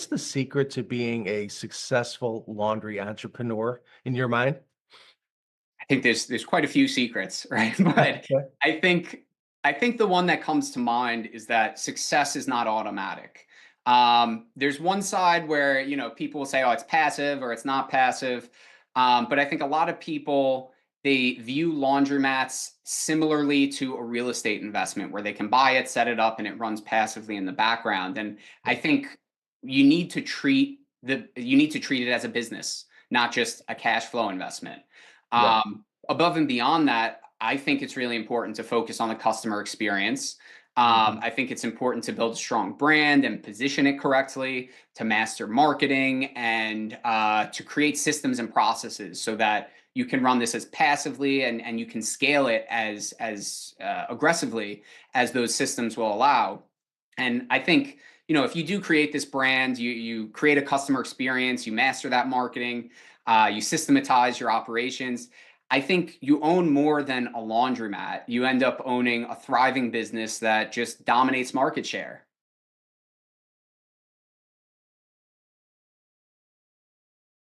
the secret to being a successful laundry entrepreneur in your mind? I think there's quite a few secrets, right? But Okay. I think I think the one that comes to mind is that success is not automatic. There's one side where people will say, "Oh, it's passive" or "It's not passive," but I think a lot of people they view laundromats similarly to a real estate investment, where they can buy it, set it up, and it runs passively in the background. And I Yeah. think you need to treat it as a business, not just a cash flow investment. Right. Above and beyond that, I think it's really important to focus on the customer experience. Mhm. I think it's important to build a strong brand and position it correctly, to master marketing, and to create systems and processes so that you can run this as passively, and you can scale it as aggressively as those systems will allow. And I think if you do create this brand, you create a customer experience, you master that marketing, you systematize your operations. I think you own more than a laundromat. You end up owning a thriving business that just dominates market share.